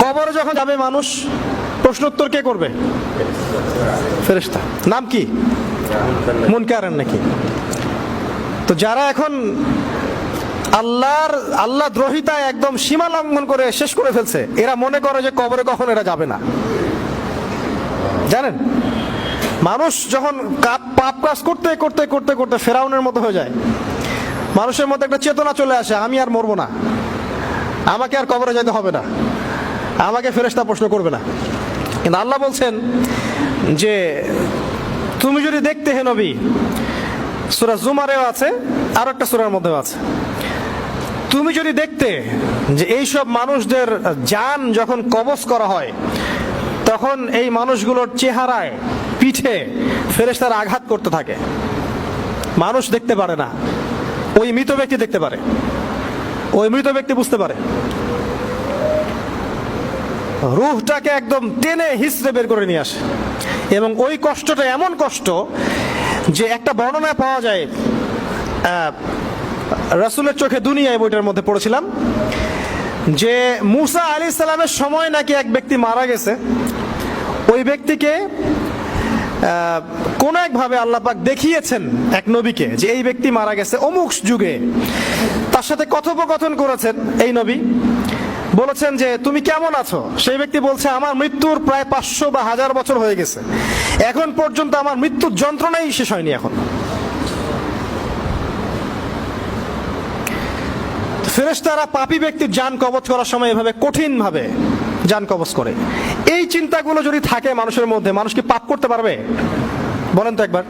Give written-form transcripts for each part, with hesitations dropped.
কবরে যখন যাবে মানুষ, প্রশ্নোত্তর কে করবে? ফেরেশতা। নাম কি? মুনকার নাকি? তো যারা এখন আল্লাহ দ্রোহিতায় একদম সীমা লঙ্ঘন করে শেষ করে ফেলছে, এরা মনে করে যে কবরে কখন এরা যাবে না। জানেন, মানুষ যখন পাপ কাজ করতে করতে করতে করতে ফেরাউনের মতো হয়ে যায়, মানুষের মধ্যে একটা চেতনা চলে আসে, আমি আর মরবো না, আমাকে আর কবরে যেতে হবে না, আমাকে ফেরেশতা প্রশ্ন করবে না। কিন্তু আল্লাহ বলছেন যে তুমি যদি দেখতে, হে নবী, সূরা জুমারেও আছে, আর একটা সূরার মধ্যেও আছে, তুমি যদি দেখতে যে এইসব মানুষদের জান যখন কবজ করা হয়, তখন এই মানুষগুলোর চেহারায়, পিঠে ফেরেশতারা আঘাত করতে থাকে। মানুষ দেখতে পারে না, ওই মৃত ব্যক্তি দেখতে পারে, ওই মৃত ব্যক্তি বুঝতে পারে। রূহটাকে একদম টেনে হিসড়ে বের করে নিয়ে আসে। এবং ওই কষ্টটা এমন কষ্ট যে একটা বর্ণনায় পাওয়া যায়, রাসূলের চোখে দুনিয়ায়, বইটার মধ্যে পড়েছিলাম, যে মূসা আলাইহিস সালামের সময় নাকি এক ব্যক্তি মারা গেছে। ওই ব্যক্তিকে কোন একভাবে আল্লাহ পাক দেখিয়েছেন এক নবীকে যে এই ব্যক্তি মারা গেছে অমুক যুগে। তার সাথে কথোপকথন করেছেন এই নবী, বলেছেন যে তুমি কেমন আছো? সেই ব্যক্তি বলছে আমার মৃত্যুর প্রায় 500 বা 1000 বছর হয়ে গেছে, এখন পর্যন্ত আমার মৃত্যুর যন্ত্রণাই শেষ হয়নি। এখন ফেরেশতারা পাপী ব্যক্তির জান কবজ করার সময় এভাবে কঠিন ভাবে জান কবজ করে। এই চিন্তাগুলো যদি থাকে মানুষের মধ্যে, মানুষ কি পাপ করতে পারবে? বলেন তো একবার।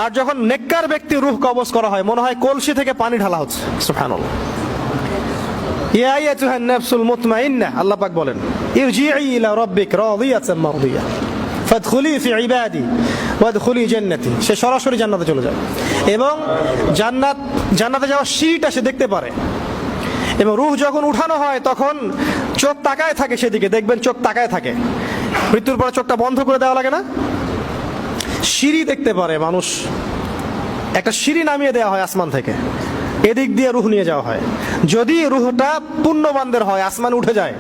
আর যখন নেককার ব্যক্তি রূহ কবজ করা হয়, মনে হয় কলসি থেকে পানি ঢালা হচ্ছে। সুবহানাল্লাহ। ইয়া আইয়াতুহান নাফসুল মুতমাইন্নাহ, আল্লাহ পাক বলেন ইরজিই ইলা রাব্বিক রাদিয়াতাম মারদিয়া ফাদখুলি ফি ইবাদি ওয়াদখুলি জান্নাতি। সে সরাসরি জান্নাতে চলে যায় এবং জান্নাতে যাওয়ার সিঁড়িটা সে দেখতে পারে। এবং রূহ যখন উঠানো হয় তখন চোখ তাকায় থাকে সেদিকে, দেখবেন চোখ তাকায় থাকে। মৃত্যুর পরে চোখটা বন্ধ করে দেওয়া লাগে না? সিঁড়ি দেখতে পারে মানুষ, একটা সিঁড়ি নামিয়ে দেওয়া হয় আসমান থেকে, এদিক দিয়ে রূহ নিয়ে যাওয়া হয়। যদি রূহটা পুণ্যবানদের হয় আসমান উঠে যায়,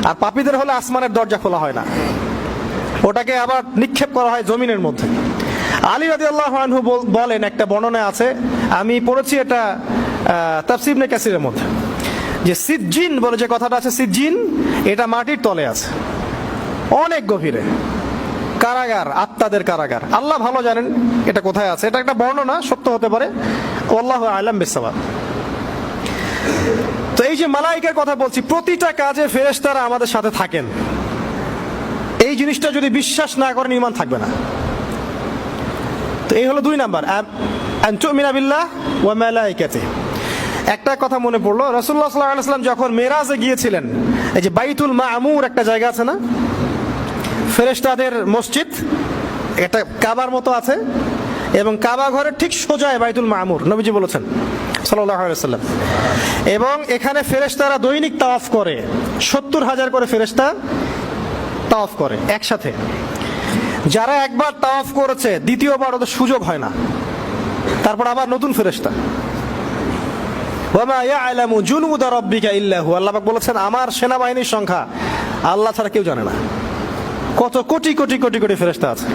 আর পাপীদের হলে আসমানের দরজা খোলা হয় না, ওটাকে আবার নিক্ষেপ করা হয় জমিনের মধ্যে। আলী রাদিয়াল্লাহু আনহু বলেন, একটা বর্ণনা আছে, আমি পড়েছি এটা তাফসীর ইবনে কাসিরের মধ্যে, যে সিজ্জিন বলে যে কথাটা আছে, সিজ্জিন এটা মাটির তলে আছে, অনেক গভীরে, কারাগার, আত্মাদের কারাগার। আল্লাহ ভালো জানেন এটা কোথায় আছে। এটা একটা বর্ণনা, সত্য হতে পারে, আল্লাহু আ'লাম বিস-সাওয়াব। তো এই যে মালায়েকার কথা বলছি, প্রতিটা কাজে ফেরেশতারা আমাদের সাথে থাকেন। এই জিনিসটা যদি বিশ্বাস না করেন, ঈমান থাকবে না। তো এই হলো 2 নাম্বার, আন তুমিনা বিল্লাহ ওয়া মালায়েকাতিহি। একটা কথা মনে পড়লো, রাসূলুল্লাহ সাল্লাল্লাহু আলাইহি ওয়াসাল্লাম যখন মেরাজে গিয়েছিলেন, এই যে বাইতুল মামুর একটা জায়গা আছে না, ফেরেশতাদের মসজিদ, এটা কাবার মতো আছে, এবং কাবা ঘরের ঠিক সোজায় বাইতুল মামুর, নবীজি বলেছেন সাল্লাল্লাহু আলাইহি ওয়াসাল্লাম। এবং এখানে ফেরেশতারা দৈনিক তাওয়াফ করে, 70,000 করে ফেরেশতা তাওয়াফ করে একসাথে। যারা একবার তাওয়াফ করেছে, দ্বিতীয়বার ওদের সুযোগ হয় না, তারপর আবার নতুন ফেরেশতা। ওয়ামা ইয়ালামু জুনুদা রাব্বিকা ইল্লা হু, আল্লাহ পাক বলেছেন আমার সেনাবাহিনীর সংখ্যা আল্লাহ ছাড়া কেউ জানে না। কত কোটি কোটি কোটি কোটি ফেরেশতা আছে।